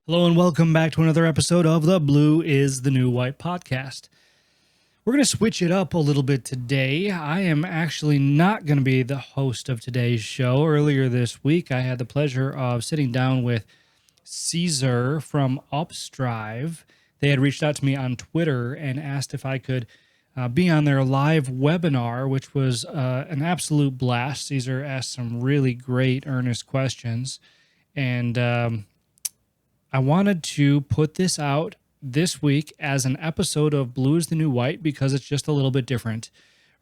Hello and welcome back to another episode of the Blue is the New White podcast. We're going to switch it up a little bit today. I am actually not going to be the host of today's show. Earlier this week, I had the pleasure of sitting down with Cesar from Upstryve. They had reached out to me on Twitter and asked if I could be on their live webinar, which was an absolute blast. Cesar asked some really great, earnest questions, and I wanted to put this out this week as an episode of Blue is the New White because it's just a little bit different,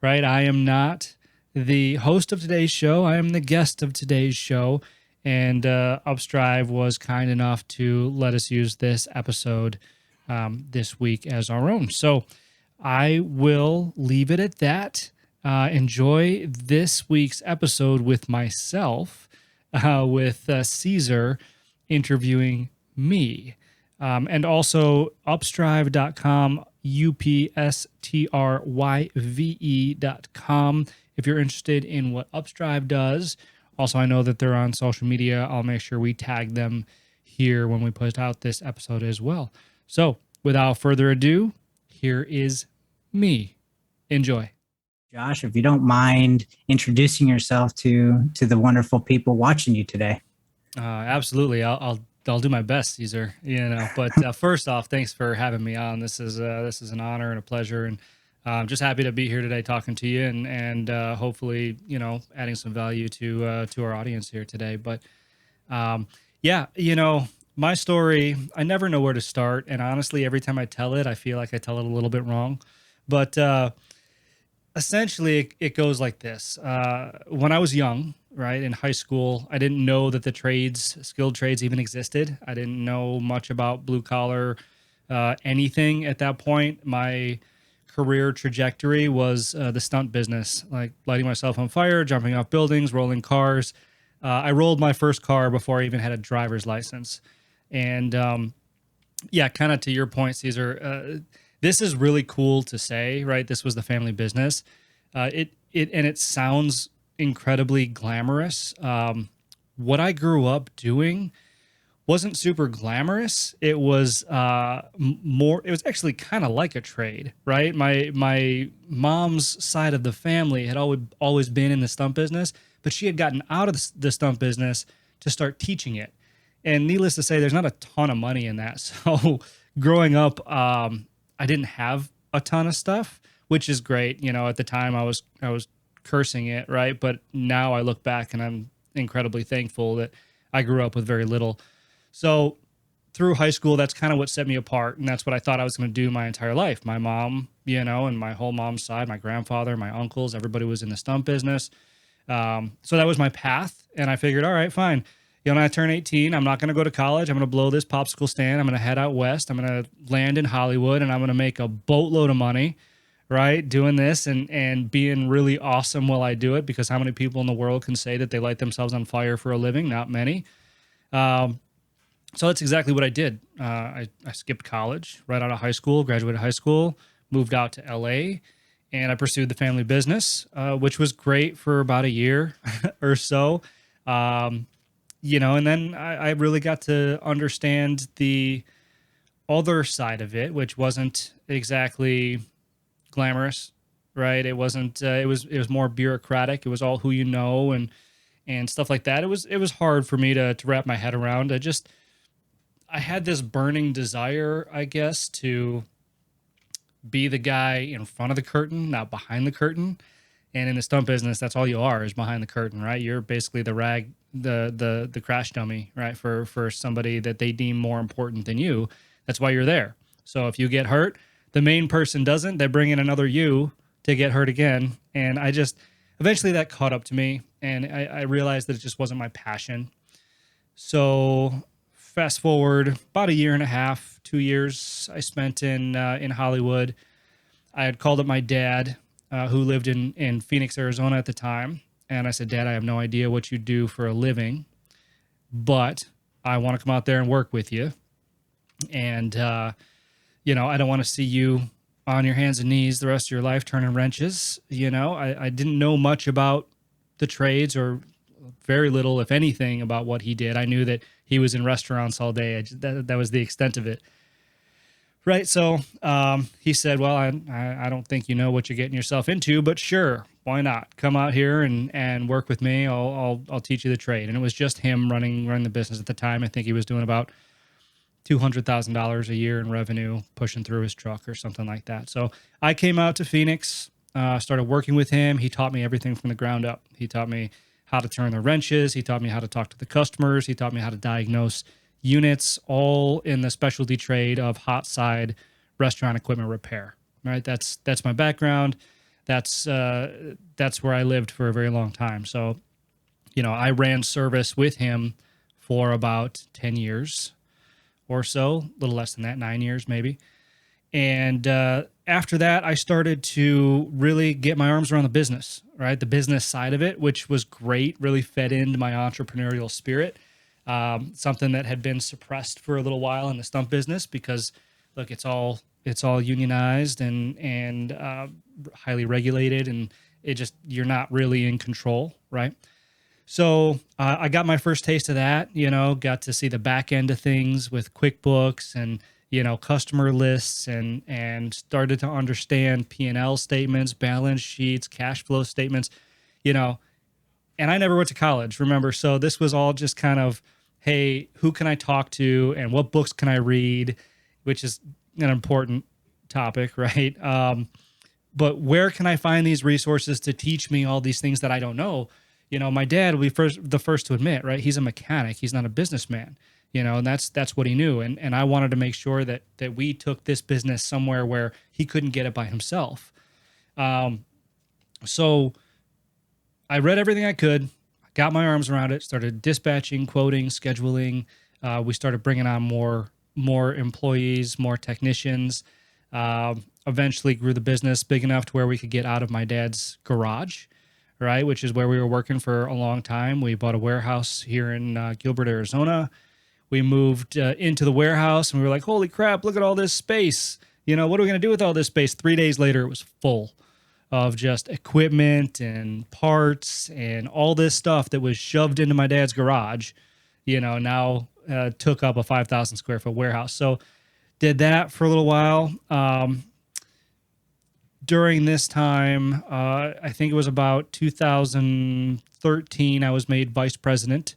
right? I am not the host of today's show. I am the guest of today's show, and Upstryve was kind enough to let us use this episode this week as our own. So I will leave it at that. Enjoy this week's episode with myself, with Cesar interviewing me, and also upstryve.com, upstryve.com, if you're interested in what Upstryve does. Also, I know that they're on social media. I'll make sure we tag them here when we put out this episode as well. So without further ado, here is me. Enjoy. Josh, if you don't mind introducing yourself to the wonderful people watching you today. Absolutely. I'll do my best, Cesar. But first off, thanks for having me on. This is an honor and a pleasure, and I'm just happy to be here today talking to you and hopefully adding some value to our audience here today. But my story, I never know where to start, and honestly, every time I tell it, I feel like I tell it a little bit wrong. But essentially, it goes like this. When I was young, right, in high school, I didn't know that the skilled trades even existed. I didn't know much about blue collar anything at that point. My career trajectory was the stunt business, like lighting myself on fire, jumping off buildings, rolling cars. I rolled my first car before I even had a driver's license. And kind of to your point, Cesar, this is really cool to say, right? This was the family business. It sounds incredibly glamorous. What I grew up doing wasn't super glamorous. It was more. It was actually kind of like a trade, right? My mom's side of the family had always been in the stunt business, but she had gotten out of the stunt business to start teaching it. And needless to say, there's not a ton of money in that. So growing up, I didn't have a ton of stuff, which is great. At the time I was cursing it, right? But now I look back and I'm incredibly thankful that I grew up with very little. So through high school, that's kind of what set me apart. And that's what I thought I was going to do my entire life. My mom, and my whole mom's side, my grandfather, my uncles, everybody was in the stunt business. So that was my path. And I figured, all right, fine. When I turn 18, I'm not going to go to college. I'm going to blow this popsicle stand. I'm going to head out west. I'm going to land in Hollywood, and I'm going to make a boatload of money, right, doing this and being really awesome while I do it, because how many people in the world can say that they light themselves on fire for a living? Not many. So that's exactly what I did. I skipped college right out of high school, graduated high school, moved out to LA, and I pursued the family business, which was great for about a year or so. And then I really got to understand the other side of it, which wasn't exactly glamorous, right? It wasn't. It was more bureaucratic. It was all who you know and stuff like that. It was hard for me to wrap my head around. I had this burning desire, I guess, to be the guy in front of the curtain, not behind the curtain. And in the stunt business, that's all you are, is behind the curtain, right? You're basically the rag, the crash dummy, right? For somebody that they deem more important than you. That's why you're there. So if you get hurt, the main person doesn't. They bring in another you to get hurt again. And eventually that caught up to me, and I realized that it just wasn't my passion. So fast forward about a year and a half, 2 years I spent in Hollywood. I had called up my dad, who lived in Phoenix, Arizona at the time. And I said, Dad, I have no idea what you do for a living, but I want to come out there and work with you. And, I don't want to see you on your hands and knees the rest of your life turning wrenches. I didn't know much about the trades, or very little, if anything, about what he did. I knew that he was in restaurants all day. That was the extent of it. Right. So he said, well, I don't think you know what you're getting yourself into, but sure, why not? Come out here and work with me. I'll teach you the trade. And it was just him running the business at the time. I think he was doing about $200,000 a year in revenue, pushing through his truck or something like that. So I came out to Phoenix, started working with him. He taught me everything from the ground up. He taught me how to turn the wrenches. He taught me how to talk to the customers. He taught me how to diagnose units, all in the specialty trade of hot side restaurant equipment repair. Right. That's my background. That's where I lived for a very long time. So, I ran service with him for about 10 years or so, a little less than that, 9 years maybe. And after that, I started to really get my arms around the business, right? The business side of it, which was great, really fed into my entrepreneurial spirit. Something that had been suppressed for a little while in the stump business because, look, it's all unionized and highly regulated, and you're not really in control, right? So I got my first taste of that, got to see the back end of things with QuickBooks and, customer lists and started to understand P&L statements, balance sheets, cash flow statements, and I never went to college, remember? So this was all just kind of, hey, who can I talk to and what books can I read, which is an important topic, right? But where can I find these resources to teach me all these things that I don't know? My dad will be the first to admit, right? He's a mechanic. He's not a businessman, and that's what he knew. And I wanted to make sure that we took this business somewhere where he couldn't get it by himself. So I read everything I could, got my arms around it, started dispatching, quoting, scheduling. We started bringing on more employees, more technicians. Eventually grew the business big enough to where we could get out of my dad's garage, right, which is where we were working for a long time. We bought a warehouse here in Gilbert, Arizona. We moved into the warehouse, and we were like, holy crap, look at all this space. What are we going to do with all this space? 3 days later, it was full of just equipment and parts and all this stuff that was shoved into my dad's garage, now took up a 5,000 square foot warehouse. So did that for a little while. During this time, I think it was about 2013, I was made vice president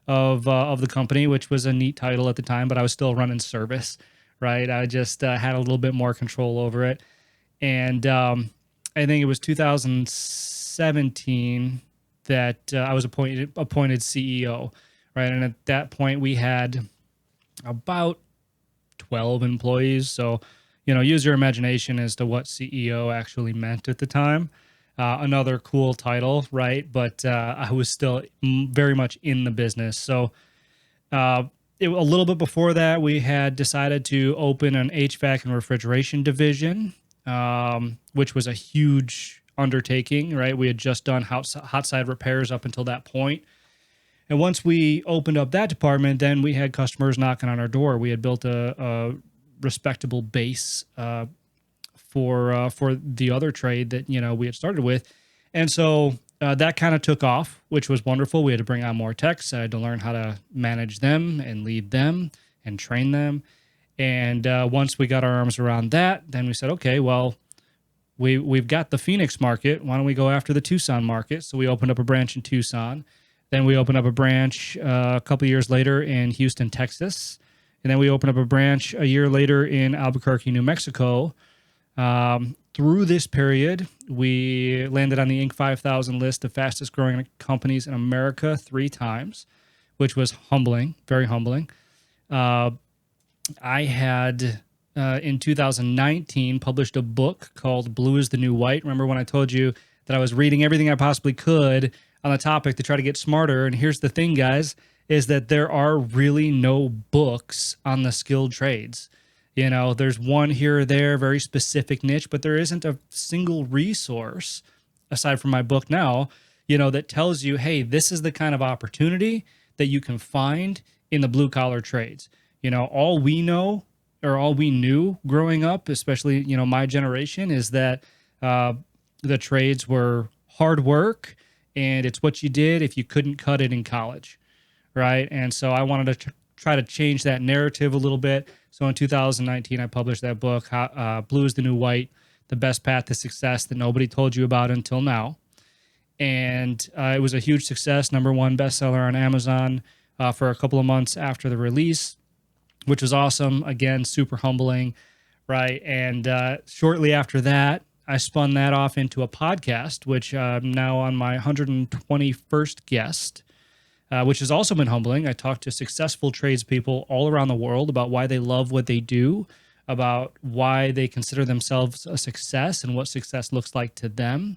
of the company, which was a neat title at the time, but I was still running service, right? I just had a little bit more control over it. And I think it was 2017 that I was appointed CEO, right? And at that point, we had about 12 employees. So, use your imagination as to what CEO actually meant at the time. Another cool title, right? But I was still very much in the business. So a little bit before that, we had decided to open an HVAC and refrigeration division, which was a huge undertaking, right? We had just done hot side repairs up until that point. And once we opened up that department, then we had customers knocking on our door. We had built a respectable base for the other trade that we had started with, and so that kind of took off, which was wonderful. We had to bring on more techs. I had to learn how to manage them and lead them and train them. And once we got our arms around that, then we said, okay, well, we've got the Phoenix market. Why don't we go after the Tucson market? So we opened up a branch in Tucson. Then we opened up a branch a couple years later in Houston, Texas. And then we opened up a branch a year later in Albuquerque, New Mexico. Through this period, we landed on the Inc. 5000 list of fastest growing companies in America 3 times, which was humbling, very humbling. I had, in 2019, published a book called Blue is the New White. Remember when I told you that I was reading everything I possibly could on the topic to try to get smarter? And here's the thing, guys, is that there are really no books on the skilled trades. There's one here or there, very specific niche, but there isn't a single resource, aside from my book now, that tells you, hey, this is the kind of opportunity that you can find in the blue collar trades. All we know, or all we knew growing up, especially, my generation, is that the trades were hard work, and it's what you did if you couldn't cut it in college. right? And so I wanted to try to change that narrative a little bit. So in 2019, I published that book, Blue is the New White, The Best Path to Success That Nobody Told You About Until Now. And it was a huge success, #1 bestseller on Amazon for a couple of months after the release, which was awesome. Again, super humbling, right? And shortly after that, I spun that off into a podcast, which I'm now on my 121st guest, which has also been humbling. I talked to successful tradespeople all around the world about why they love what they do, about why they consider themselves a success and what success looks like to them.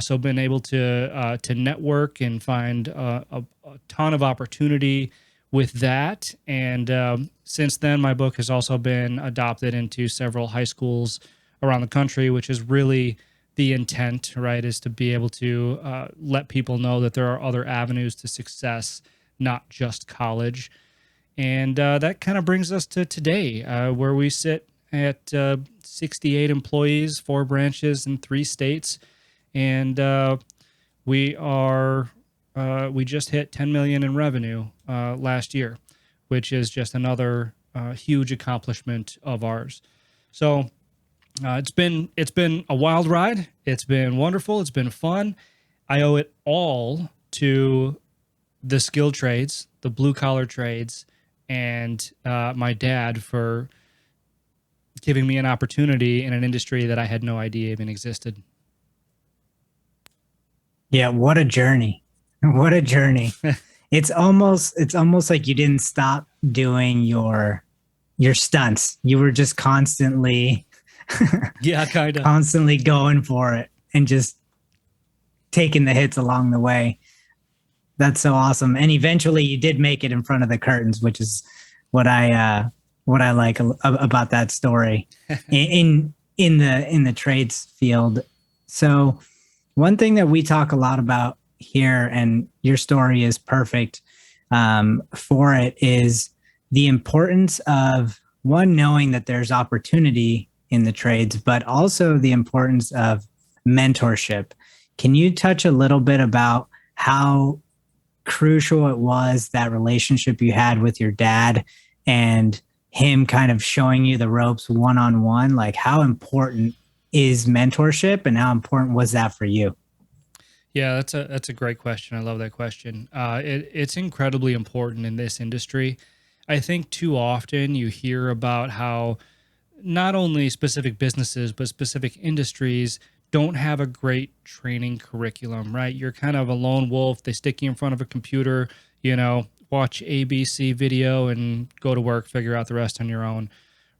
So been able to network and find a ton of opportunity with that. And since then, my book has also been adopted into several high schools around the country, which is really the intent, right, is to be able to let people know that there are other avenues to success, not just college. And that kind of brings us to today, where we sit at 68 employees, 4 branches in 3 states. And we just hit 10 million in revenue last year, which is just another huge accomplishment of ours. So it's been a wild ride. It's been wonderful. It's been fun. I owe it all to the skilled trades, the blue collar trades, and my dad for giving me an opportunity in an industry that I had no idea even existed. Yeah, what a journey. What a journey. It's almost like you didn't stop doing your stunts. You were just constantly Yeah, kind of. constantly going for it and just taking the hits along the way. That's so awesome. And eventually you did make it in front of the curtains, which is what I like about that story in the trades field. So one thing that we talk a lot about here, and your story is perfect for it, is the importance of, one, knowing that there's opportunity in the trades, but also the importance of mentorship. Can you touch a little bit about how crucial it was, that relationship you had with your dad and him kind of showing you the ropes one-on-one? Like, how important is mentorship and how important was that for you? Yeah, that's a great question. I love that question. It's incredibly important in this industry. I think too often you hear about how not only specific businesses, but specific industries don't have a great training curriculum, right? You're kind of a lone wolf. They stick you in front of a computer, watch ABC video and go to work, figure out the rest on your own,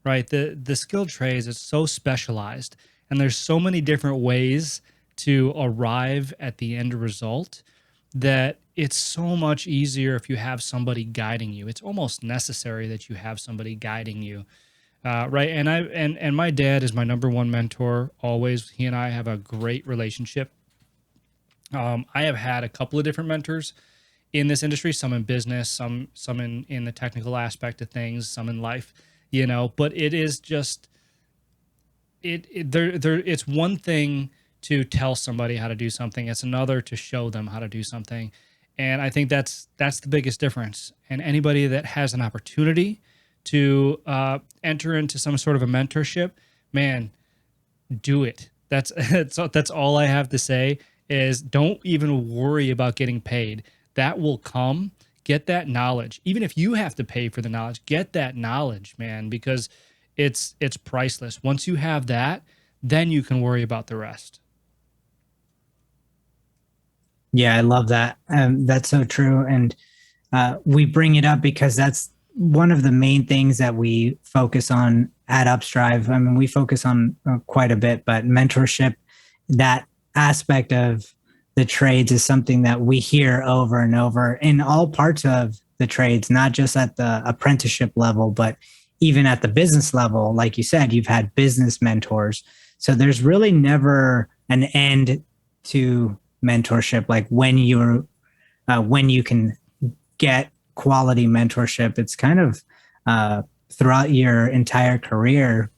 right? The skilled trades, it's so specialized, and there's so many different ways to arrive at the end result that it's so much easier if you have somebody guiding you. It's almost necessary that you have somebody guiding you. Right. And my dad is my #1 mentor always. He and I have a great relationship. I have had a couple of different mentors in this industry, some in business, some in the technical aspect of things, some in life, but it is just, it's one thing to tell somebody how to do something. It's another to show them how to do something. And I think that's the biggest difference. And anybody that has an opportunity to enter into some sort of a mentorship, man, do it. That's all I have to say, is don't even worry about getting paid. That will come. Get that knowledge. Even if you have to pay for the knowledge, get that knowledge, man, because it's priceless. Once you have that, then you can worry about the rest. Yeah, I love that. That's so true. And we bring it up because that's one of the main things that we focus on at Upstryve. I mean, we focus on quite a bit, but mentorship, that aspect of the trades, is something that we hear over and over in all parts of the trades, not just at the apprenticeship level, but even at the business level. Like you said, you've had business mentors. So there's really never an end to mentorship. Like when you can get quality mentorship, it's kind of throughout your entire career,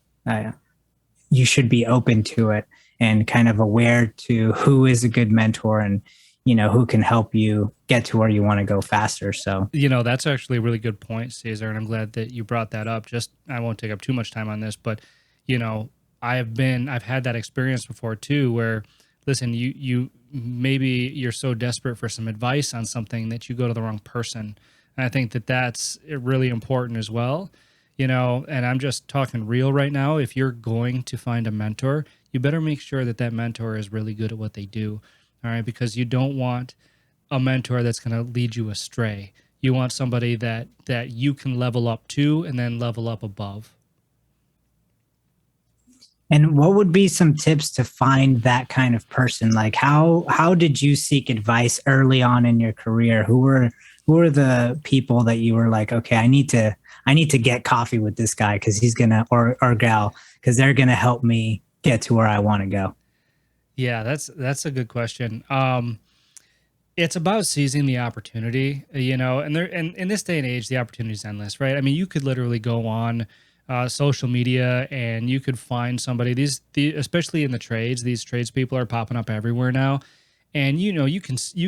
you should be open to it and kind of aware to who is a good mentor and who can help you get to where you want to go faster. So, That's actually a really good point, Cesar, and I'm glad that you brought that up. Just I won't take up too much time on this, but you know, I've had that experience before too, where listen, you maybe you're so desperate for some advice on something that you go to the wrong person, and I think that that's really important as well. And I'm just talking real right now. If you're going to find a mentor, you better make sure that that mentor is really good at what they do. All right, because you don't want a mentor that's going to lead you astray. You want somebody that you can level up to and then level up above. and what would be some tips to find that kind of person? Like how did you seek advice early on in your career? Who were the people that you were like, okay, I need to get coffee with this guy because he's gonna or gal because they're gonna help me get to where I want to go. Yeah, that's a good question. It's about seizing the opportunity, and in this day and age, the opportunity is endless, right? I mean, you could literally go on social media and you could find somebody. Especially in the trades, these tradespeople are popping up everywhere now, and you can see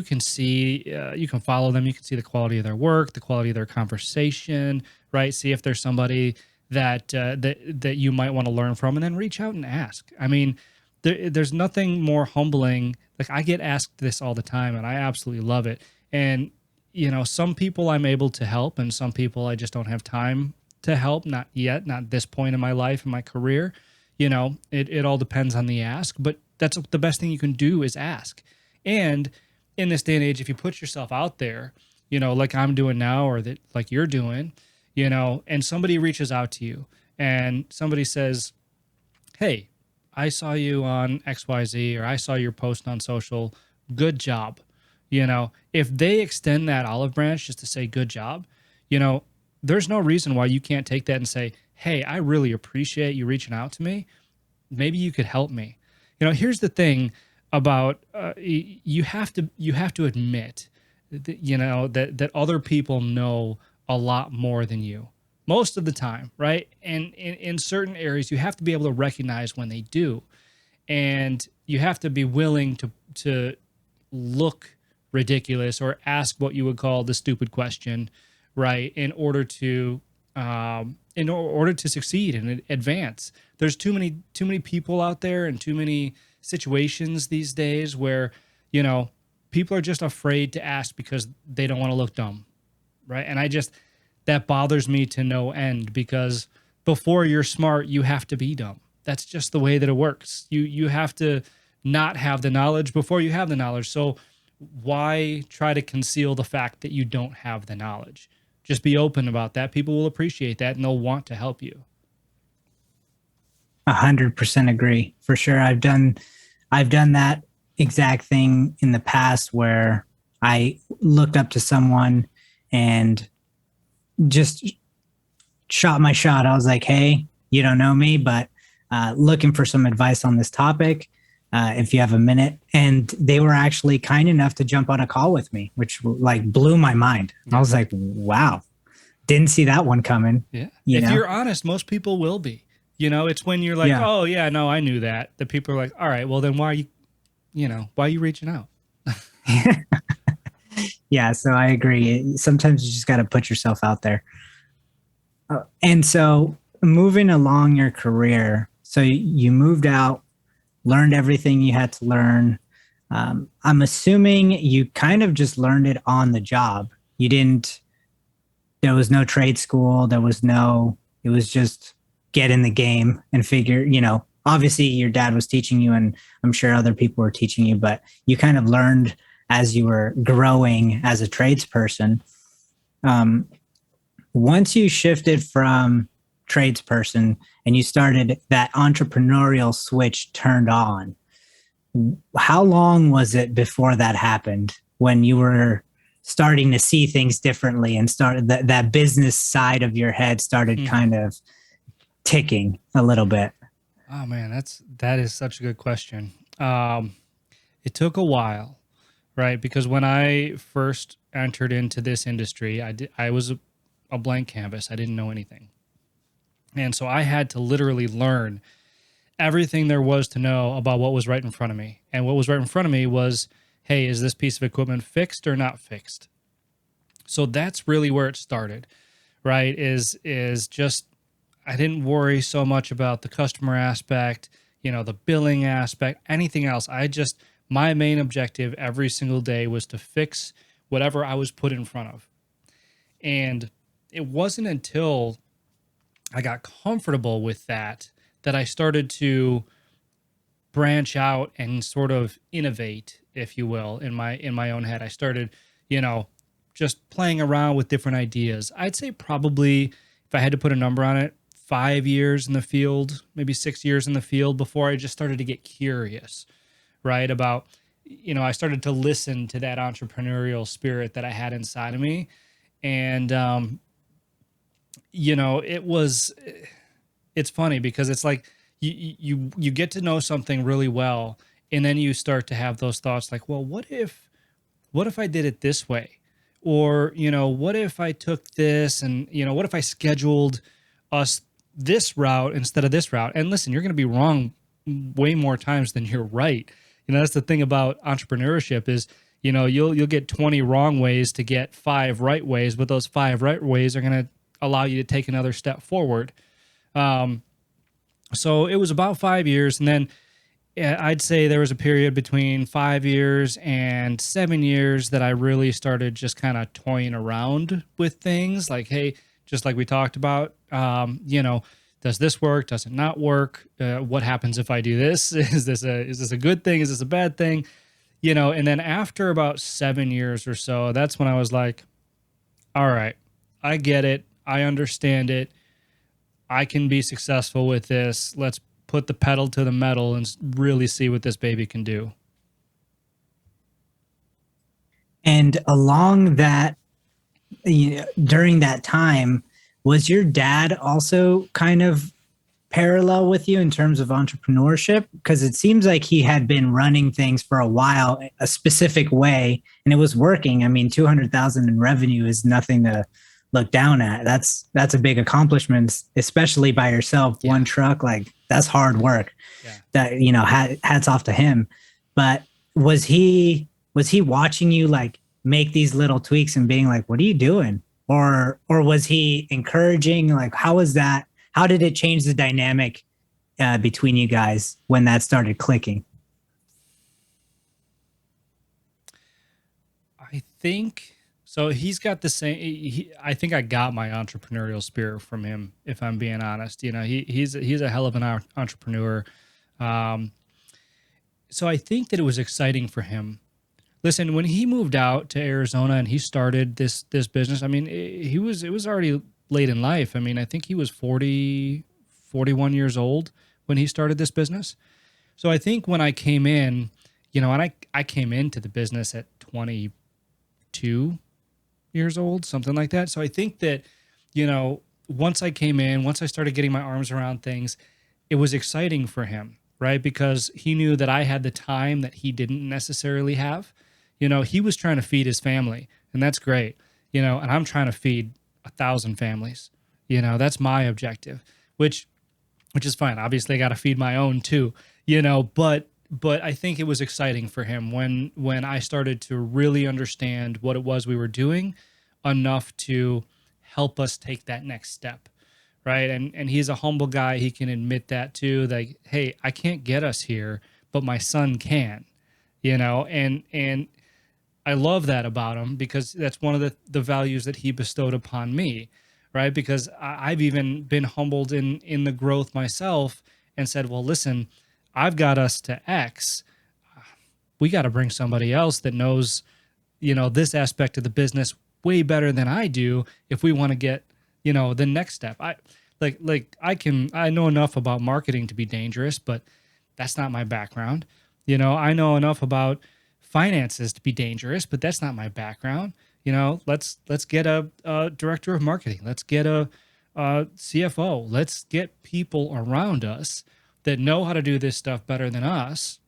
you can follow them. You can see the quality of their work, the quality of their conversation, right? See if there's somebody that you might want to learn from, and then reach out and ask. I mean, there's nothing more humbling. Like I get asked this all the time, and I absolutely love it. And some people I'm able to help, and some people I just don't have time to help. Not yet, not at this point in my life and my career. It all depends on the ask, but that's the best thing you can do is ask. And in this day and age, if you put yourself out there, like I'm doing now, or that like you're doing, and somebody reaches out to you, and somebody says, "Hey, I saw you on XYZ, or I saw your post on social. Good job." If they extend that olive branch just to say good job, you know, there's no reason why you can't take that and say, "Hey, I really appreciate you reaching out to me. Maybe you could help me." Here's the thing about you have to admit that, that other people know a lot more than you most of the time, right? And in certain areas, you have to be able to recognize when they do, and you have to be willing to look ridiculous or ask what you would call the stupid question, right? In order to succeed and advance. There's too many people out there, and too many situations these days where people are just afraid to ask because they don't want to look dumb, right? And that bothers me to no end, because before you're smart, you have to be dumb. That's just the way that it works. You have to not have the knowledge before you have the knowledge. So why try to conceal the fact that you don't have the knowledge? Just be open about that. People will appreciate that, and they'll want to help you. 100% agree. For sure. I've done that exact thing in the past where I looked up to someone and just shot my shot. I was like, "Hey, you don't know me, but looking for some advice on this topic. If you have a minute." And they were actually kind enough to jump on a call with me, which like blew my mind. I was like, "Wow, didn't see that one coming." Yeah. If you're honest, most people will be. It's when you're like, Yeah. "Oh yeah, no, I knew that." The people are like, "All right, well then why are you reaching out?" Yeah, so I agree. Sometimes you just got to put yourself out there. And so moving along your career, so you moved out, learned everything you had to learn. I'm assuming you kind of just learned it on the job. You didn't, there was no trade school. It was just get in the game and figure, obviously your dad was teaching you, and I'm sure other people were teaching you, but you kind of learned as you were growing as a tradesperson. Um, Once you shifted from tradesperson and you started that entrepreneurial switch turned on, how long was it before that happened, when you were starting to see things differently and started that business side of your head started kind of ticking a little bit? Oh man, that is such a good question. It took a while, right? Because when I first entered into this industry, I was a blank canvas. I didn't know anything, and so I had to literally learn everything there was to know about what was right in front of me. And what was right in front of me was, hey, is this piece of equipment fixed or not fixed? So that's really where it started, right? Is just I didn't worry so much about the customer aspect, the billing aspect, anything else. My main objective every single day was to fix whatever I was put in front of. And it wasn't until I got comfortable with that I started to branch out and sort of innovate, if you will, in my own head. I started, you know, just playing around with different ideas. I'd say probably, if I had to put a number on it, 5 years in the field, maybe 6 years in the field before I just started to get curious, right? About, I started to listen to that entrepreneurial spirit that I had inside of me. And, it was, it's funny because it's like you get to know something really well, and then you start to have those thoughts like, well, what if I did it this way? Or, what if I took this and, what if I scheduled us this route instead of this route? And listen, you're going to be wrong way more times than you're right. That's the thing about entrepreneurship is, you'll get 20 wrong ways to get 5 right ways, but those 5 right ways are going to allow you to take another step forward. So it was about 5 years. And then I'd say there was a period between 5 years and 7 years that I really started just kind of toying around with things like, hey, just like we talked about, does this work? Does it not work? What happens if I do this? Is this a good thing? Is this a bad thing? And then after about 7 years or so, that's when I was like, all right, I get it. I understand it. I can be successful with this. Let's put the pedal to the metal and really see what this baby can do. And along that, during that time, was your dad also kind of parallel with you in terms of entrepreneurship? Because it seems like he had been running things for a while, a specific way, and it was working. I mean, 200,000 in revenue is nothing to look down at. That's a big accomplishment, especially by yourself. Yeah. One truck, like that's hard work. Yeah. That, hats off to him. But was he watching you like make these little tweaks and being like, what are you doing? Or was he encouraging? Like, how was that? How did it change the dynamic between you guys when that started clicking? I think so. He's got the same. I think I got my entrepreneurial spirit from him. If I'm being honest, he's a hell of an entrepreneur. So I think that it was exciting for him. Listen, when he moved out to Arizona and he started this business, I mean, it was already late in life. I mean, I think he was 40, 41 years old when he started this business. So I think when I came in, and I came into the business at 22 years old, something like that. So I think that, once I came in, once I started getting my arms around things, it was exciting for him, right? Because he knew that I had the time that he didn't necessarily have. He was trying to feed his family, and that's great, and I'm trying to feed 1,000 families. That's my objective, which is fine. Obviously I got to feed my own too, but I think it was exciting for him when I started to really understand what it was we were doing enough to help us take that next step. Right. And he's a humble guy. He can admit that too. Like, hey, I can't get us here, but my son can, and I love that about him because that's one of the values that he bestowed upon me, right? Because I've even been humbled in the growth myself and said, well, listen, I've got us to X. We got to bring somebody else that knows, this aspect of the business way better than I do if we want to get, the next step. I know enough about marketing to be dangerous, but that's not my background. I know enough about finances to be dangerous, but that's not my background. Let's get a director of marketing. Let's get a CFO. Let's get people around us that know how to do this stuff better than us.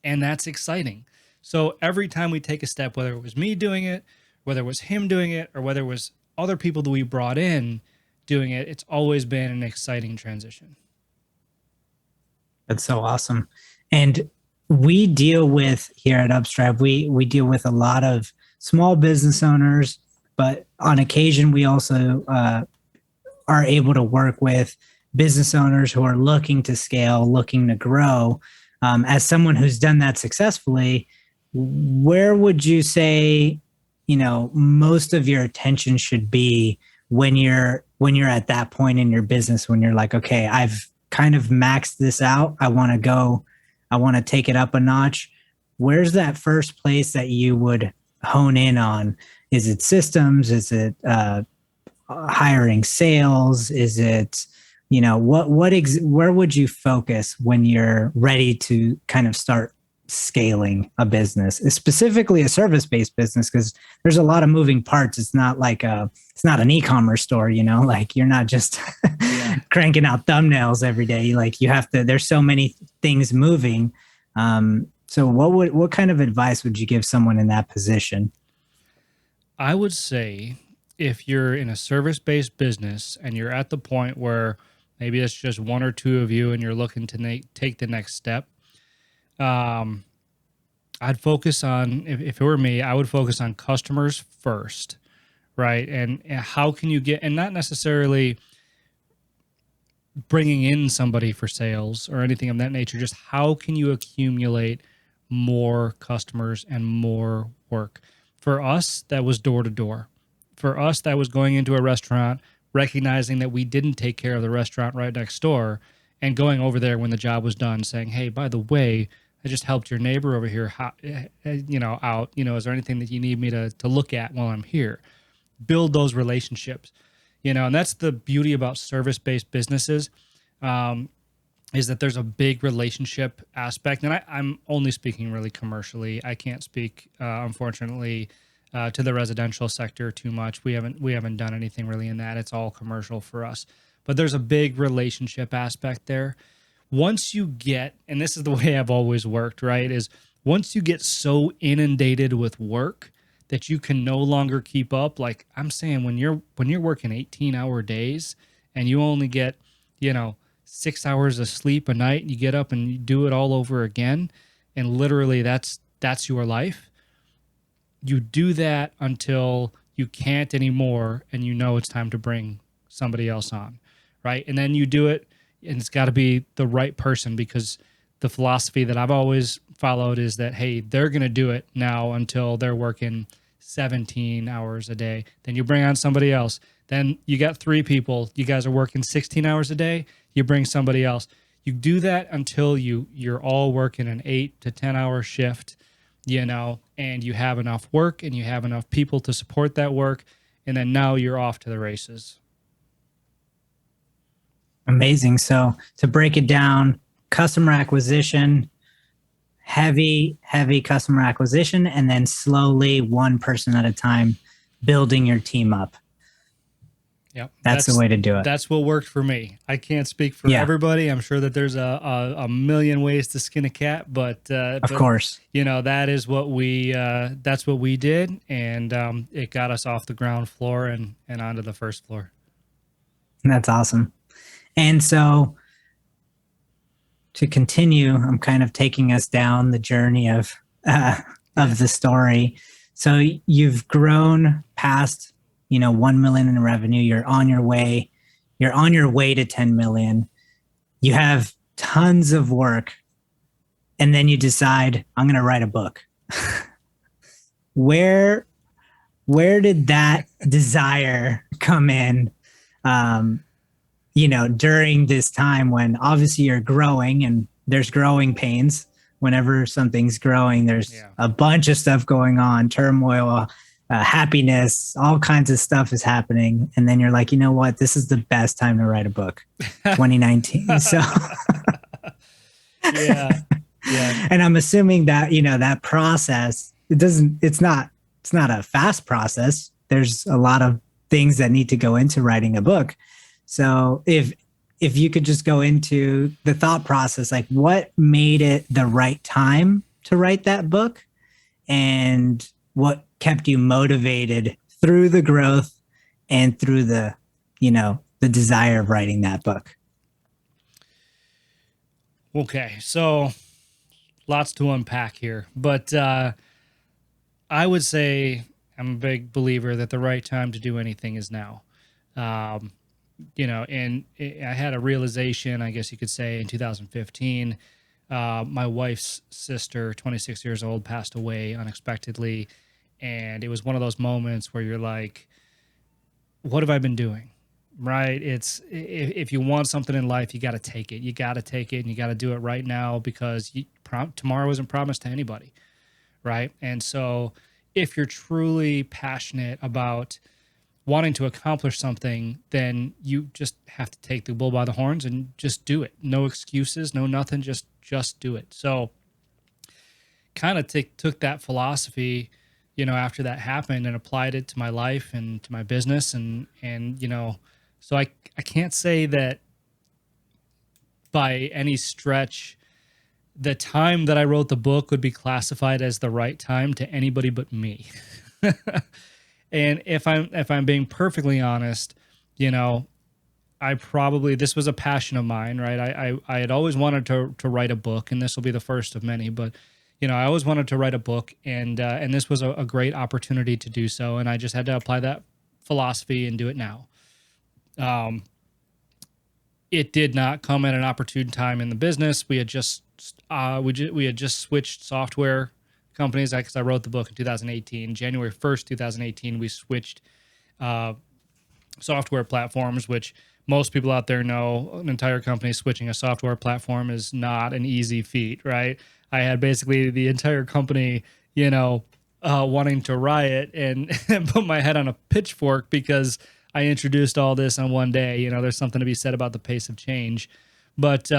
And that's exciting. So every time we take a step, whether it was me doing it, whether it was him doing it, or whether it was other people that we brought in doing it, it's always been an exciting transition. That's so awesome. And we deal with here at Upstryve, we deal with a lot of small business owners, but on occasion we also are able to work with business owners who are looking to scale, looking to grow. As someone who's done that successfully, where would you say, most of your attention should be when you're at that point in your business, when you're like, okay, I've kind of maxed this out. I want to take it up a notch. Where's that first place that you would hone in on? Is it systems? Is it hiring sales? Is it, where would you focus when you're ready to kind of start scaling a business, specifically a service-based business? Because there's a lot of moving parts. It's not like it's not an e-commerce store, like you're not just cranking out thumbnails every day. Like you have to, there's so many things moving. So what kind of advice would you give someone in that position? I would say if you're in a service-based business and you're at the point where maybe it's just one or two of you and you're looking to take the next step, I'd focus on, if it were me, I would focus on customers first, right? And how can you get, and not necessarily bringing in somebody for sales or anything of that nature, just how can you accumulate more customers and more work? For us, that was door to door. For us, that was going into a restaurant, recognizing that we didn't take care of the restaurant right next door, and going over there when the job was done, saying, "Hey, by the way, I just helped your neighbor over here, out. Is there anything that you need me to look at while I'm here?" Build those relationships, and that's the beauty about service-based businesses, is that there's a big relationship aspect. And I'm only speaking really commercially. I can't speak, unfortunately, to the residential sector too much. We haven't done anything really in that. It's all commercial for us. But there's a big relationship aspect there. Once you get, and this is the way I've always worked, right, is once you get so inundated with work that you can no longer keep up. Like I'm saying, when you're working 18-hour days and you only get, 6 hours of sleep a night, and you get up and you do it all over again, and literally that's your life. You do that until you can't anymore, and it's time to bring somebody else on, right? And then you do it, and it's got to be the right person, because the philosophy that I've always followed is that, hey, they're going to do it now until they're working 17 hours a day. Then you bring on somebody else. Then you got 3 people. You guys are working 16 hours a day. You bring somebody else. You do that until you're all working an 8 to 10 hour shift, and you have enough work and you have enough people to support that work. And then now you're off to the races. Amazing. So to break it down, customer acquisition, heavy customer acquisition, and then slowly, one person at a time, building your team up. Yep. That's the way to do it. That's what worked for me. I can't speak for everybody. I'm sure that there's a million ways to skin a cat, but of course, that is what that's what we did. And it got us off the ground floor and onto the first floor. That's awesome. And so to continue, I'm kind of taking us down the journey of the story. So you've grown past, 1 million in revenue. You're on your way to 10 million. You have tons of work. And then you decide, I'm going to write a book. Where did that desire come in? During this time when obviously you're growing and there's growing pains. Whenever something's growing, there's a bunch of stuff going on, turmoil, happiness, all kinds of stuff is happening. And then you're like, you know what? This is the best time to write a book, 2019. So yeah. And I'm assuming that, that process, it's not a fast process. There's a lot of things that need to go into writing a book. So if you could just go into the thought process, like what made it the right time to write that book, and what kept you motivated through the growth and through the desire of writing that book? Okay. So lots to unpack here, but I would say I'm a big believer that the right time to do anything is now. Um, and I had a realization, I guess you could say, in 2015. My wife's sister, 26 years old, passed away unexpectedly. And it was one of those moments where you're like, what have I been doing? Right? It's if you want something in life, you got to take it. You got to take it, and you got to do it right now, because tomorrow isn't promised to anybody. Right? And so if you're truly passionate about wanting to accomplish something, then you just have to take the bull by the horns and just do it. No excuses, no nothing, just do it. So kind of took that philosophy, after that happened, and applied it to my life and to my business. And so I can't say that by any stretch the time that I wrote the book would be classified as the right time to anybody but me. And if I'm being perfectly honest, I probably, this was a passion of mine, right? I had always wanted to write a book, and this will be the first of many, but I always wanted to write a book, and this was a great opportunity to do so, and I just had to apply that philosophy and do it now. It did not come at an opportune time in the business. We had just we had just switched software companies, because I wrote the book in 2018. January 1st, 2018, we switched software platforms, which most people out there know. An entire company switching a software platform is not an easy feat, right? I had basically the entire company, wanting to riot and put my head on a pitchfork because I introduced all this on one day. There's something to be said about the pace of change, but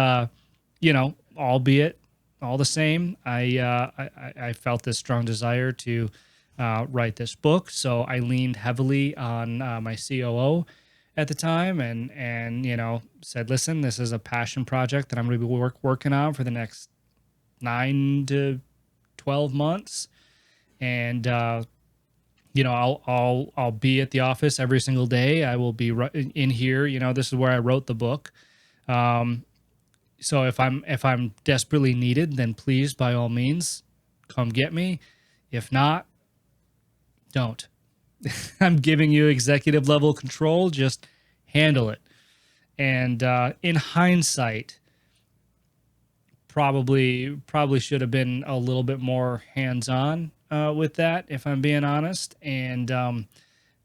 albeit all the same, I felt this strong desire to write this book. So I leaned heavily on my COO at the time, and said, listen, this is a passion project that I'm going to be working on for the next 9 to 12 months. And I'll be at the office every single day. I will be in here. This is where I wrote the book. So if I'm desperately needed, then please, by all means, come get me. If not, don't. I'm giving you executive level control. Just handle it. And in hindsight, probably should have been a little bit more hands-on with that, if I'm being honest, and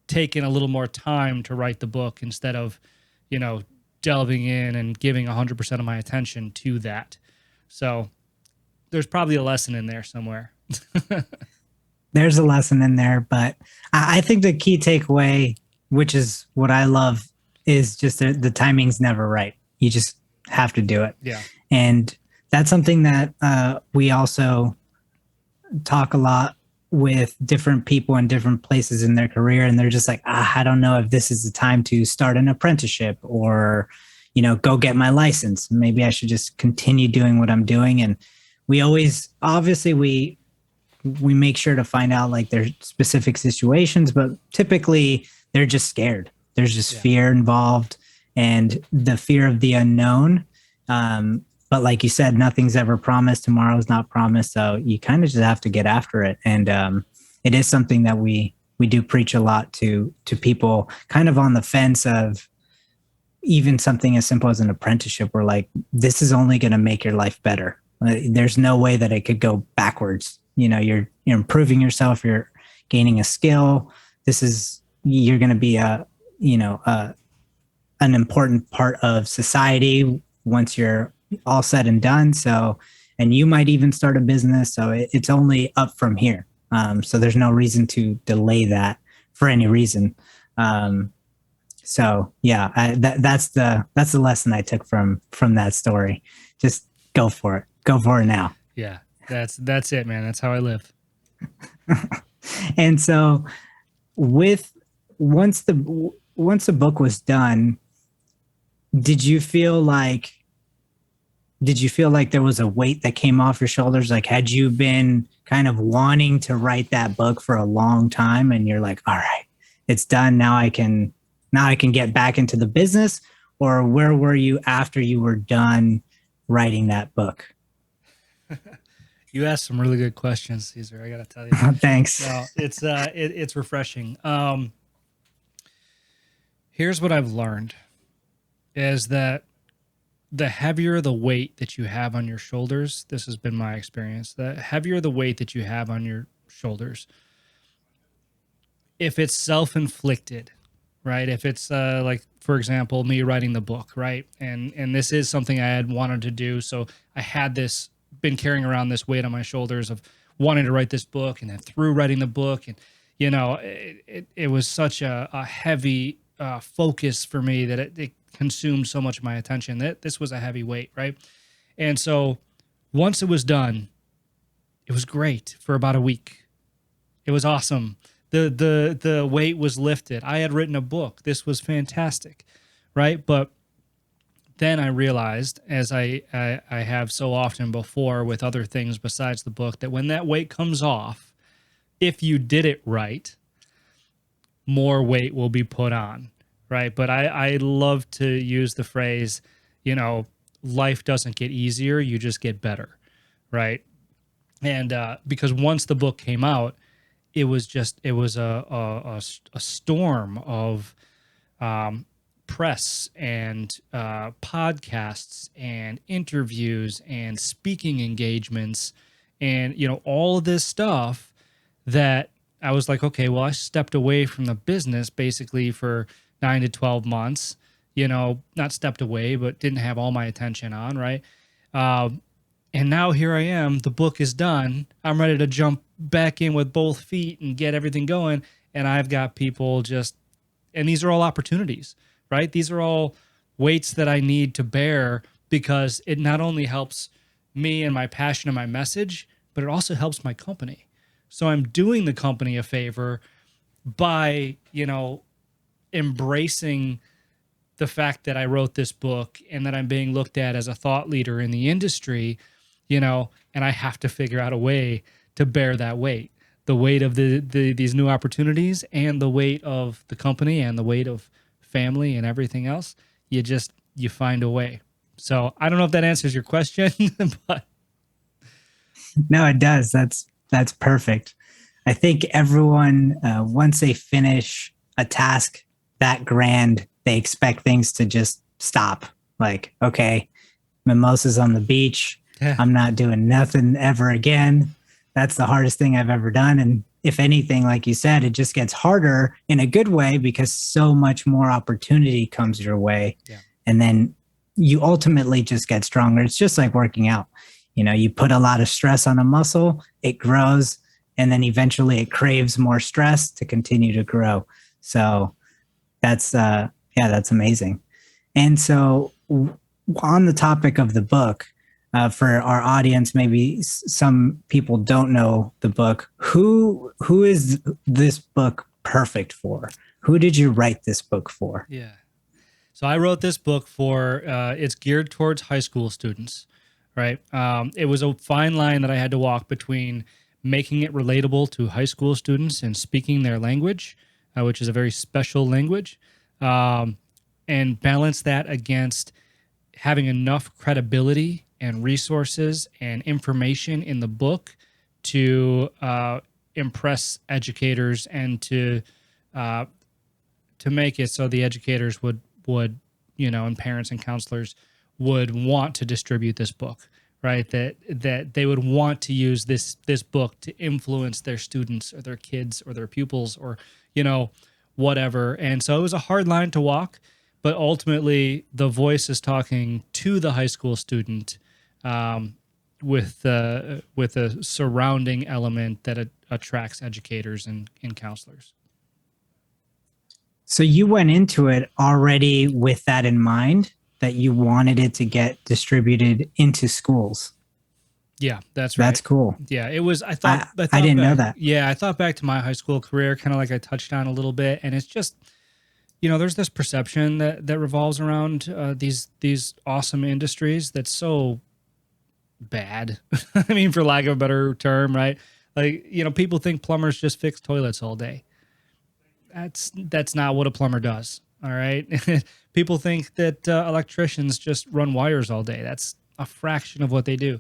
taken a little more time to write the book instead of, delving in and giving 100% of my attention to that. So there's probably a lesson in there somewhere. There's a lesson in there, but I think the key takeaway, which is what I love, is just the timing's never right. You just have to do it. Yeah. And that's something that we also talk a lot with different people in different places in their career. And they're just like, I don't know if this is the time to start an apprenticeship or, go get my license. Maybe I should just continue doing what I'm doing. And we always, obviously we make sure to find out like their specific situations, but typically they're just scared. There's just fear involved, and the fear of the unknown. But like you said, nothing's ever promised. Tomorrow's not promised. So you kind of just have to get after it. And it is something that we do preach a lot to people kind of on the fence of even something as simple as an apprenticeship. We're like, this is only going to make your life better. There's no way that it could go backwards. You're improving yourself. You're gaining a skill. You're going to be an important part of society once you're all said and done. So, and you might even start a business. So it's only up from here. So there's no reason to delay that for any reason. So yeah, that's the lesson I took from that story. Just go for it. Go for it now. Yeah, that's it, man. That's how I live. And so once the book was done, did you feel like there was a weight that came off your shoulders? Like, had you been kind of wanting to write that book for a long time and you're like, all right, it's done. Now I can get back into the business? Or where were you after you were done writing that book? You asked some really good questions, Cesar. I got to tell you. Thanks. No, it's refreshing. Here's what I've learned is that the heavier the weight that you have on your shoulders, this has been my experience, the heavier the weight that you have on your shoulders, if it's self-inflicted, right? If it's like, for example, me writing the book, right? And this is something I had wanted to do. So I had this, been carrying around this weight on my shoulders of wanting to write this book, and then through writing the book, and it was such a heavy focus for me that it consumed so much of my attention that this was a heavy weight, right? And so once it was done, it was great for about a week. It was awesome. The weight was lifted. I had written a book. This was fantastic, right? But then I realized, as I have so often before with other things besides the book, that when that weight comes off, if you did it right, more weight will be put on, right? But I love to use the phrase, life doesn't get easier, you just get better, right? And because once the book came out, it was a storm of press and podcasts and interviews and speaking engagements and all of this stuff that I was like, okay, well, I stepped away from the business basically for 9 to 12 months, not stepped away, but didn't have all my attention on, right? And now here I am, the book is done. I'm ready to jump back in with both feet and get everything going. And I've got people and these are all opportunities, right? These are all weights that I need to bear because it not only helps me and my passion and my message, but it also helps my company. So I'm doing the company a favor by, embracing the fact that I wrote this book and that I'm being looked at as a thought leader in the industry, and I have to figure out a way to bear that weight, the weight of these new opportunities and the weight of the company and the weight of family and everything else. You find a way. So I don't know if that answers your question, but No, it does. That's perfect. I think everyone, once they finish a task that grand, they expect things to just stop. Like, okay, mimosas on the beach. Yeah. I'm not doing nothing ever again. That's the hardest thing I've ever done. And if anything, like you said, it just gets harder in a good way because so much more opportunity comes your way. Yeah. And then you ultimately just get stronger. It's just like working out. You put a lot of stress on a muscle, it grows, and then eventually it craves more stress to continue to grow. So that's amazing. And so on the topic of the book, for our audience, maybe some people don't know the book. Who is this book perfect for? Who did you write this book for? Yeah. So I wrote this book for, it's geared towards high school students, right? It was a fine line that I had to walk between making it relatable to high school students and speaking their language, which is a very special language, and balance that against having enough credibility and resources and information in the book to impress educators and to make it so the educators would and parents and counselors would want to distribute this book, right? That they would want to use this book to influence their students or their kids or their pupils or whatever. And so it was a hard line to walk, but ultimately the voice is talking to the high school student with a surrounding element that attracts educators and counselors. So you went into it already with that in mind, that you wanted it to get distributed into schools. Yeah, that's right. That's cool. Yeah, it was. I thought I didn't know that. Yeah, I thought back to my high school career, kind of like I touched on a little bit, and it's just, there's this perception that revolves around these awesome industries that's so bad. I mean, for lack of a better term, right? Like, people think plumbers just fix toilets all day. That's not what a plumber does. All right. People think that electricians just run wires all day. That's a fraction of what they do.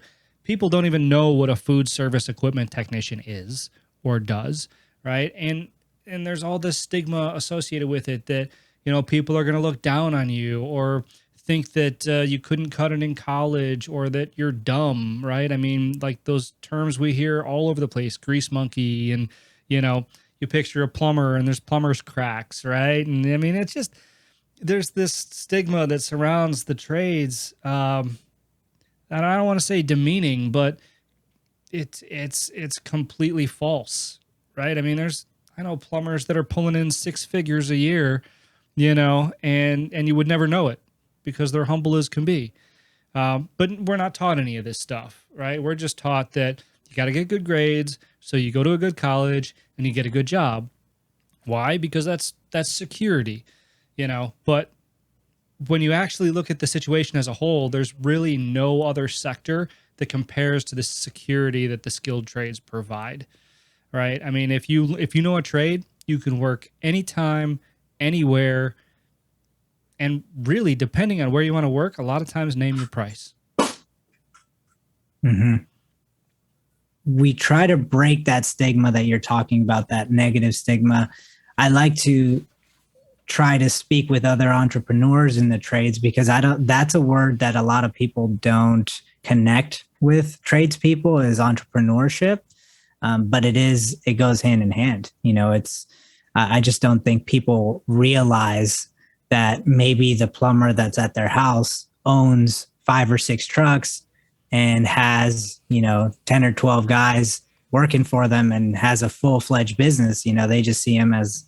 people don't even know what a food service equipment technician is or does, right? And there's all this stigma associated with it that, you know, people are going to look down on you or think that you couldn't cut it in college or that you're dumb, right? I mean, like those terms we hear all over the place, grease monkey, and, you know, you picture a plumber and there's plumber's cracks, right? And I mean, it's just, there's this stigma that surrounds the trades. And I don't want to say demeaning, but it's completely false, right? I mean, I know plumbers that are pulling in six figures a year, you know, and you would never know it because they're humble as can be. But we're not taught any of this stuff, right? We're just taught that you got to get good grades, so you go to a good college and you get a good job. Why? Because that's security, you know. But when you actually look at the situation as a whole, there's really no other sector that compares to the security that the skilled trades provide, right? I mean, if you know a trade, you can work anytime, anywhere, and really, depending on where you want to work, a lot of times name your price. Mm-hmm. We try to break that stigma that you're talking about, that negative stigma. I like to try to speak with other entrepreneurs in the trades because that's a word that a lot of people don't connect with tradespeople is entrepreneurship. But it goes hand in hand. You know, I just don't think people realize that maybe the plumber that's at their house owns 5 or 6 trucks and has, you know, 10 or 12 guys working for them and has a full-fledged business. You know, they just see him as,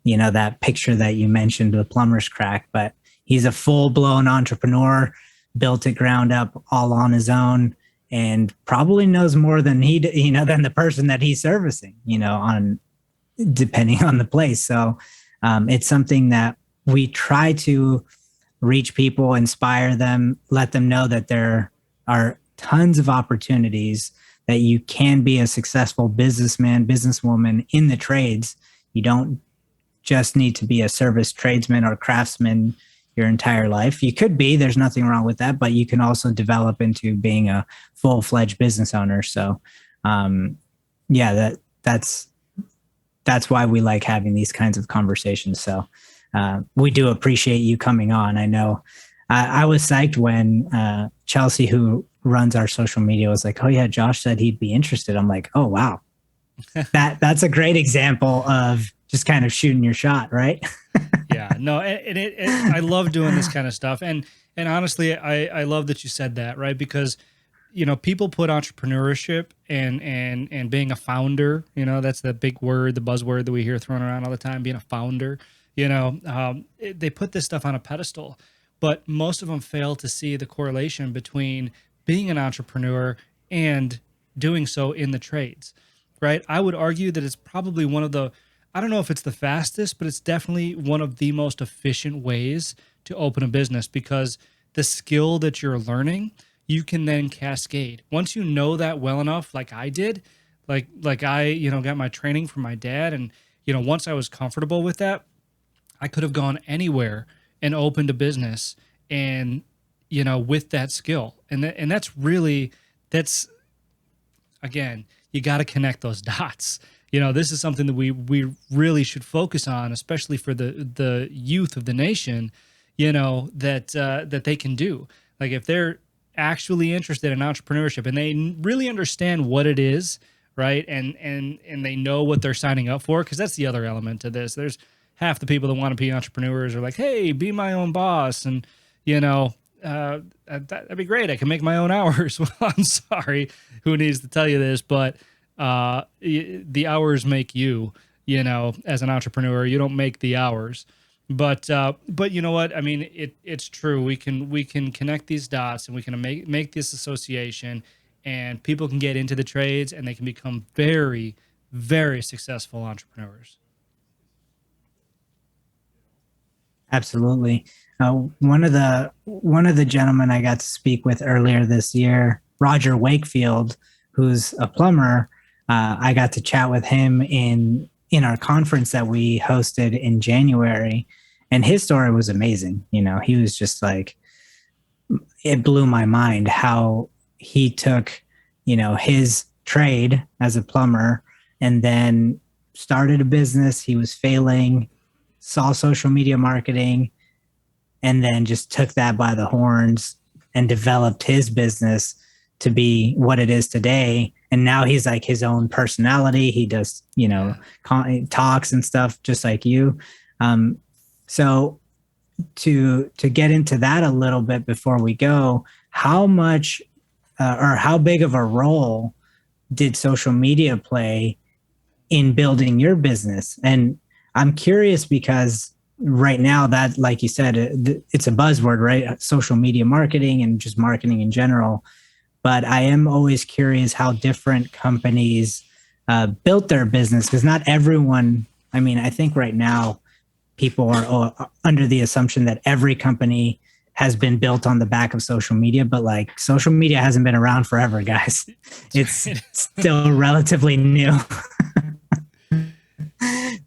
you know, that picture that you mentioned, the plumber's crack, but he's a full-blown entrepreneur, built it ground up all on his own, and probably knows more than than the person that he's servicing, you know, depending on the place. So it's something that we try to reach people, inspire them, let them know that there are tons of opportunities, that you can be a successful businessman, businesswoman in the trades. You don't just need to be a service tradesman or craftsman your entire life. You could be, there's nothing wrong with that, but you can also develop into being a full-fledged business owner. So that's why we like having these kinds of conversations. So we do appreciate you coming on. I know I was psyched when Chelsea, who runs our social media, was like, oh yeah, Josh said he'd be interested. I'm like, oh wow. That's a great example of just kind of shooting your shot, right? Yeah, no, and I love doing this kind of stuff. And honestly, I love that you said that, right? Because, you know, people put entrepreneurship and being a founder, you know, that's the big word, the buzzword that we hear thrown around all the time, being a founder, you know, they put this stuff on a pedestal, but most of them fail to see the correlation between being an entrepreneur and doing so in the trades, right? I would argue that it's probably one of the, I don't know if it's the fastest, but it's definitely one of the most efficient ways to open a business, because the skill that you're learning, you can then cascade. Once you know that well enough, like I did, like I, you know, got my training from my dad, and, you know, once I was comfortable with that, I could have gone anywhere and opened a business, and, you know, with that skill. And that's really, again, you got to connect those dots. You know, this is something that we really should focus on, especially for the youth of the nation, you know, that they can do. Like if they're actually interested in entrepreneurship and they really understand what it is, right? And they know what they're signing up for, because that's the other element to this. There's half the people that want to be entrepreneurs are like, hey, be my own boss. And, you know, that'd be great. I can make my own hours. Well, I'm sorry who needs to tell you this, but the hours make you, you know, as an entrepreneur. You don't make the hours. But you know what? I mean, it's true. We can connect these dots, and we can make this association, and people can get into the trades, and they can become very, very successful entrepreneurs. Absolutely. One of the gentlemen I got to speak with earlier this year, Roger Wakefield, who's a plumber, I got to chat with him in our conference that we hosted in January, and his story was amazing. You know, he was just like, it blew my mind how he took his trade as a plumber, and then started a business. He was failing, saw social media marketing, and then just took that by the horns and developed his business to be what it is today. And now he's like his own personality. He does, talks and stuff just like you. So to get into that a little bit before we go, how much or how big of a role did social media play in building your business? And I'm curious because right now that, like you said, it's a buzzword, right? Social media marketing and just marketing in general. But I am always curious how different companies built their business, because not everyone, I mean, I think right now people are under the assumption that every company has been built on the back of social media, but like social media hasn't been around forever, guys. It's still relatively new.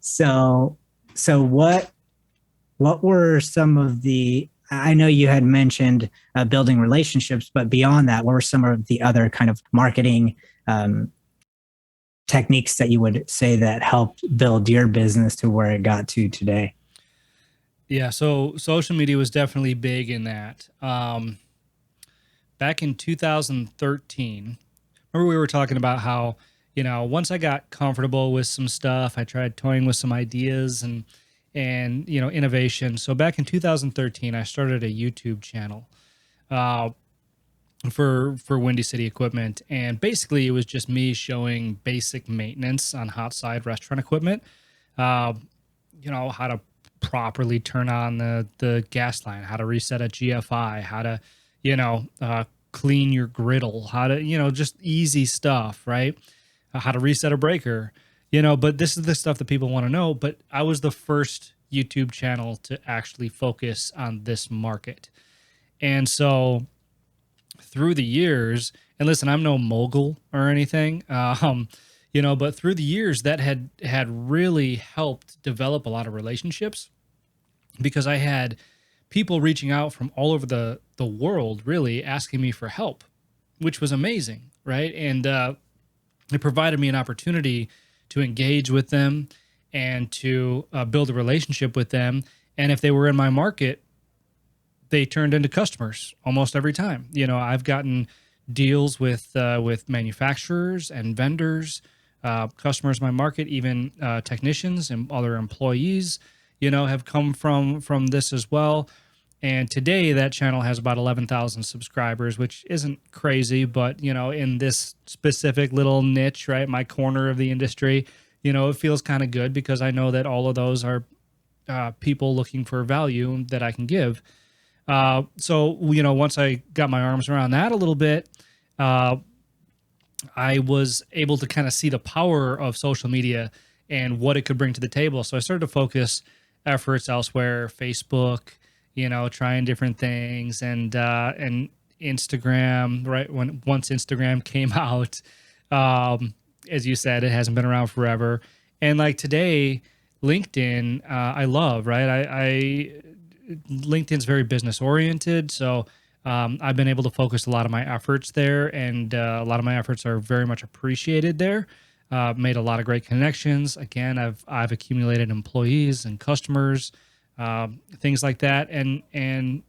So what were some of the, I know you had mentioned building relationships, but beyond that, what were some of the other kind of marketing techniques that you would say that helped build your business to where it got to today? Yeah, so social media was definitely big in that. Back in 2013, remember we were talking about how, once I got comfortable with some stuff, I tried toying with some ideas and innovation. So back in 2013, I started a YouTube channel for Windy City Equipment, and basically it was just me showing basic maintenance on hot side restaurant equipment. How to properly turn on the gas line, how to reset a GFI, how to clean your griddle, how to just easy stuff, right? How to reset a breaker. But this is the stuff that people want to know. But I was the first YouTube channel to actually focus on this market. And so through the years, and listen, I'm no mogul or anything, but through the years that had really helped develop a lot of relationships, because I had people reaching out from all over the world, really asking me for help, which was amazing, right? And it provided me an opportunity to engage with them and to build a relationship with them. And if they were in my market, they turned into customers almost every time. I've gotten deals with manufacturers and vendors, customers in my market, even technicians and other employees, have come from this as well. And today that channel has about 11,000 subscribers, which isn't crazy, but in this specific little niche, right, my corner of the industry, it feels kind of good because I know that all of those are people looking for value that I can give. So once I got my arms around that a little bit, I was able to kind of see the power of social media and what it could bring to the table. So I started to focus efforts elsewhere, Facebook, trying different things, and Instagram, right? Once Instagram came out, as you said, it hasn't been around forever. And like today, LinkedIn, I love, right? I LinkedIn's very business oriented. So I've been able to focus a lot of my efforts there, and a lot of my efforts are very much appreciated there. Made a lot of great connections. Again, I've accumulated employees and customers, things like that, and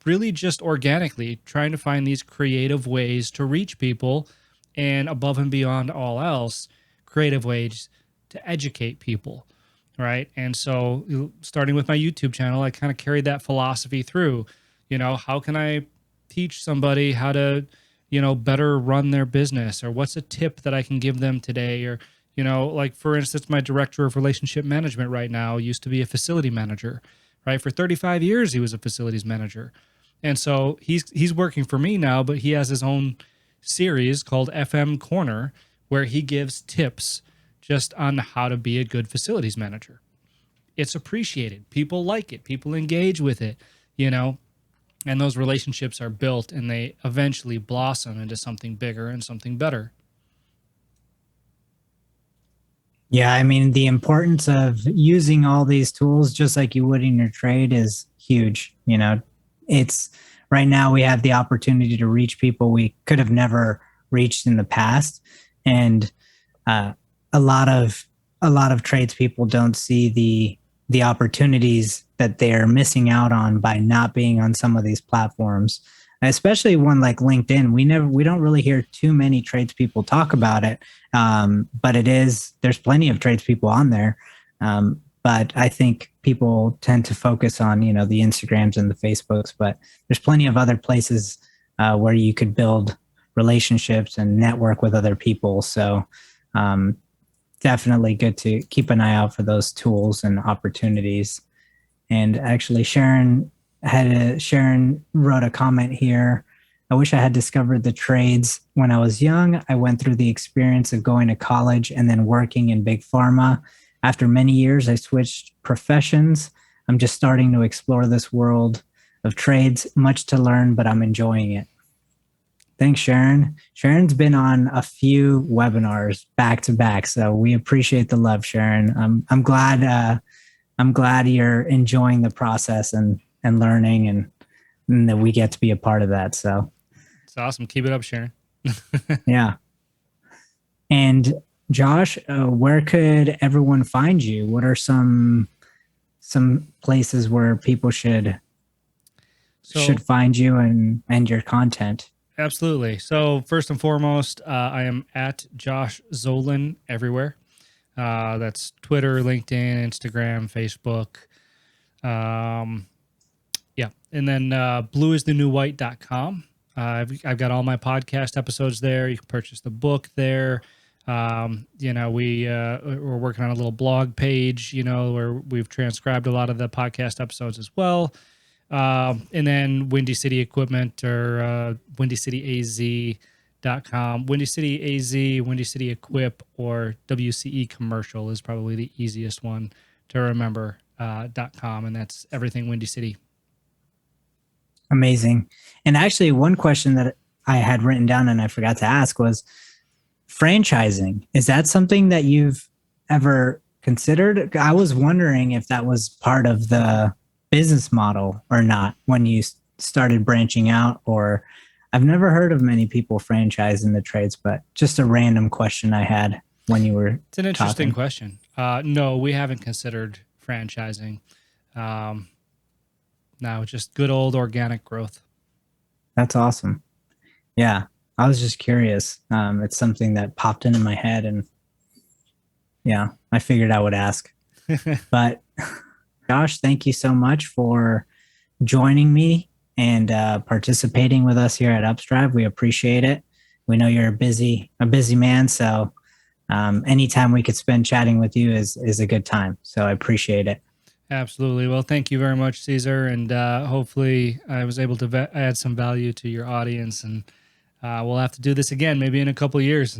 really just organically trying to find these creative ways to reach people, and above and beyond all else, creative ways to educate people, right? And so, starting with my YouTube channel, I kind of carried that philosophy through. How can I teach somebody how to better run their business, or what's a tip that I can give them today? Or, like for instance, my director of relationship management right now used to be a facility manager, right? For 35 years, he was a facilities manager. And so he's working for me now, but he has his own series called FM Corner, where he gives tips just on how to be a good facilities manager. It's appreciated. People like it. People engage with it, and those relationships are built, and they eventually blossom into something bigger and something better. Yeah, I mean, the importance of using all these tools just like you would in your trade is huge. It's right now we have the opportunity to reach people we could have never reached in the past. And a lot of tradespeople don't see the opportunities that they're missing out on by not being on some of these platforms, especially one like LinkedIn. We don't really hear too many tradespeople talk about it, but there's plenty of tradespeople on there. But I think people tend to focus on the Instagrams and the Facebooks, but there's plenty of other places where you could build relationships and network with other people. So definitely good to keep an eye out for those tools and opportunities. And actually, Sharon wrote a comment here. I wish I had discovered the trades when I was young. I went through the experience of going to college and then working in big pharma. After many years, I switched professions. I'm just starting to explore this world of trades. Much to learn, but I'm enjoying it. Thanks, Sharon. Sharon's been on a few webinars back to back, so we appreciate the love, Sharon. I'm glad you're enjoying the process and learning, and that we get to be a part of that. So it's awesome. Keep it up, Sharon. Yeah. And Josh, where could everyone find you? What are some places where people should find you and your content? Absolutely. So first and foremost, I am at Josh Zolin everywhere. That's Twitter, LinkedIn, Instagram, Facebook. Yeah. And then blueisthenewwhite.com. I've got all my podcast episodes there. You can purchase the book there. We're working on a little blog page, where we've transcribed a lot of the podcast episodes as well. And then Windy City Equipment or WindyCityAZ.com. Windy City AZ, Windy City Equip, or WCE Commercial is probably the easiest one to remember, .com, and that's everything Windy City. Amazing. And actually, one question that I had written down and I forgot to ask was franchising. Is that something that you've ever considered? I was wondering if that was part of the business model or not when you started branching out, or I've never heard of many people franchise in the trades, but just a random question I had when you were It's an interesting question. No, we haven't considered franchising. No, just good old organic growth. That's awesome. Yeah. I was just curious. It's something that popped into my head, and yeah, I figured I would ask. But Josh, thank you so much for joining me and participating with us here at Upstryve. We appreciate it. We know you're a busy man, so anytime we could spend chatting with you is a good time. So I appreciate it. Absolutely. Well, thank you very much, Cesar, and hopefully I was able to add some value to your audience, and we'll have to do this again maybe in a couple of years.